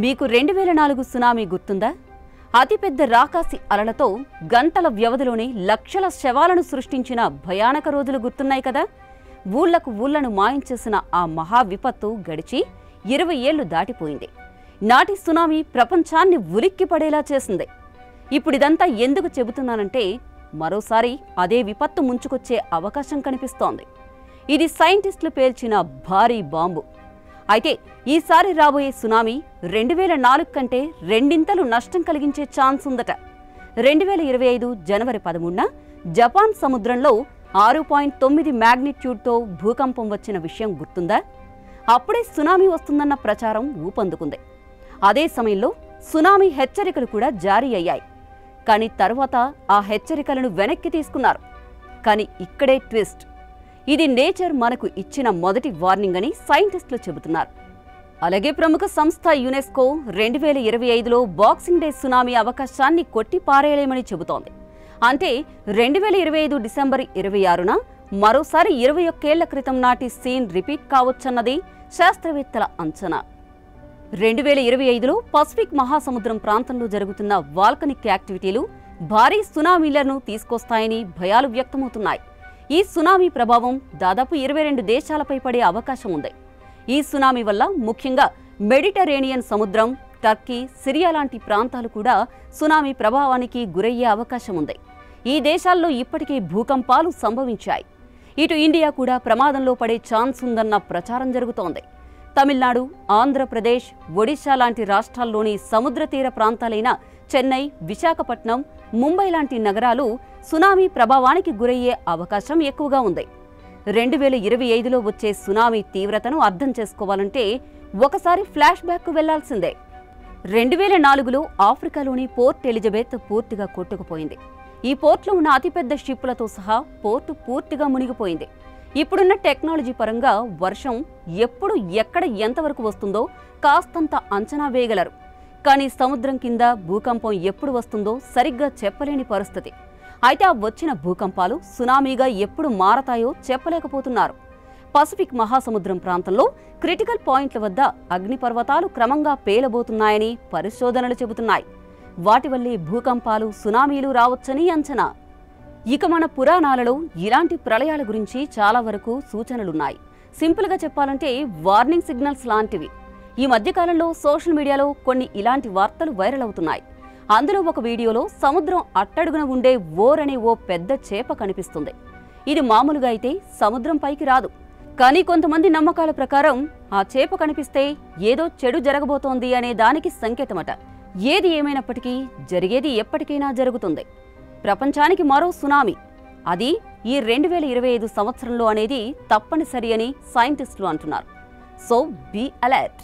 మీకు 2004 సునామీ గుర్తుందా? అతిపెద్ద రాకాసి అలలతో గంటల వ్యవధిలోనే లక్షల శవాలను సృష్టించిన భయానక రోజులు గుర్తున్నాయి కదా. ఊళ్లను మాయం చేసిన ఆ మహా విపత్తు గడిచి 20 ఏళ్లు దాటిపోయింది. నాటి సునామీ ప్రపంచాన్ని ఉలిక్కిపడేలా చేసింది. ఇప్పుడిదంతా ఎందుకు చెబుతున్నానంటే మరోసారి అదే విపత్తు ముంచుకొచ్చే అవకాశం కనిపిస్తోంది. ఇది సైంటిస్టులు పేల్చిన భారీ బాంబు. అయితే ఈసారి రాబోయే సునామీ 2004 కంటే రెండింతలు నష్టం కలిగించే ఛాన్స్ ఉందట. 2025 జనవరి 13న జపాన్ సముద్రంలో 6.9 మ్యాగ్నిట్యూడ్తో భూకంపం వచ్చిన విషయం గుర్తుందా? అప్పుడే సునామీ వస్తుందన్న ప్రచారం ఊపందుకుంది. అదే సమయంలో సునామీ హెచ్చరికలు కూడా జారీ అయ్యాయి. కానీ తర్వాత ఆ హెచ్చరికలను వెనక్కి తీసుకున్నారు. కానీ ఇక్కడే ట్విస్ట్. ఇది నేచర్ మనకు ఇచ్చిన మొదటి వార్నింగ్ అని సైంటిస్టులు చెబుతున్నారు. అలాగే ప్రముఖ సంస్థ యునెస్కో 2025లో బాక్సింగ్ డే సునామీ అవకాశాన్ని కొట్టి పారేయలేమని చెబుతోంది. అంటే 2025 డిసెంబర్ 26న మరోసారి 21 ఏళ్ల క్రితం నాటి సీన్ రిపీట్ కావచ్చన్నది శాస్త్రవేత్తల అంచనా. 2025లో పసిఫిక్ మహాసముద్రం ప్రాంతంలో జరుగుతున్న వాల్కనిక్ యాక్టివిటీలు భారీ సునామీలను తీసుకొస్తాయని భయాలు వ్యక్తమవుతున్నాయి. ఈ సునామీ ప్రభావం దాదాపు 22 దేశాలపై పడే అవకాశం ఉంది. ఈ సునామీ వల్ల ముఖ్యంగా మెడిటరేనియన్ సముద్రం, టర్కీ, సిరియా లాంటి ప్రాంతాలు కూడా సునామీ ప్రభావానికి గురయ్యే అవకాశం ఉంది. ఈ దేశాల్లో ఇప్పటికే భూకంపాలు సంభవించాయి. ఇటు ఇండియా కూడా ప్రమాదంలో పడే ఛాన్స్ ఉందన్న ప్రచారం జరుగుతోంది. తమిళనాడు, ఆంధ్రప్రదేశ్, ఒడిశా లాంటి రాష్ట్రాల్లోని సముద్ర తీర ప్రాంతాలైన చెన్నై, విశాఖపట్నం, ముంబై లాంటి నగరాలు సునామీ ప్రభావానికి గురయ్యే అవకాశం ఎక్కువగా ఉంది. 2025లో వచ్చే సునామీ తీవ్రతను అర్థం చేసుకోవాలంటే ఒకసారి ఫ్లాష్ బ్యాక్కు వెళ్లాల్సిందే. 2004లో ఆఫ్రికాలోని పోర్ట్ ఎలిజబెత్ పూర్తిగా కొట్టుకుపోయింది. ఈ పోర్ట్లో ఉన్న అతిపెద్ద షిప్పులతో సహా పోర్టు పూర్తిగా మునిగిపోయింది. ఇప్పుడున్న టెక్నాలజీ పరంగా వర్షం ఎప్పుడు, ఎక్కడ, ఎంతవరకు వస్తుందో కాస్తంత అంచనా వేయగలరు. కానీ సముద్రం కింద భూకంపం ఎప్పుడు వస్తుందో సరిగ్గా చెప్పలేని పరిస్థితి. అయితే ఆ వచ్చిన భూకంపాలు సునామీగా ఎప్పుడు మారతాయో చెప్పలేకపోతున్నారు. పసిఫిక్ మహాసముద్రం ప్రాంతంలో క్రిటికల్ పాయింట్ల వద్ద అగ్నిపర్వతాలు క్రమంగా పేలబోతున్నాయని పరిశోధనలు చెబుతున్నాయి. వాటి వల్లే భూకంపాలు, సునామీలు రావచ్చని అంచనా. ఇక మన పురాణాలలో ఇలాంటి ప్రళయాల గురించి చాలా వరకు సూచనలున్నాయి. సింపుల్గా చెప్పాలంటే వార్నింగ్ సిగ్నల్స్ లాంటివి. ఈ మధ్యకాలంలో సోషల్ మీడియాలో కొన్ని ఇలాంటి వార్తలు వైరల్ అవుతున్నాయి. అందులో ఒక వీడియోలో సముద్రం అట్టడుగున ఉండే ఓర్ అనే ఓ పెద్ద చేప కనిపిస్తుంది. ఇది మామూలుగా అయితే సముద్రం పైకి రాదు. కానీ కొంతమంది నమ్మకాల ప్రకారం ఆ చేప కనిపిస్తే ఏదో చెడు జరగబోతోంది అనే దానికి సంకేతమట. ఏది ఏమైనప్పటికీ జరిగేది ఎప్పటికైనా జరుగుతుంది. ప్రపంచానికి మరో సునామీ, అది ఈ 2025 సంవత్సరంలో అనేది తప్పనిసరి అని సైంటిస్టులు అంటున్నారు. So be alert.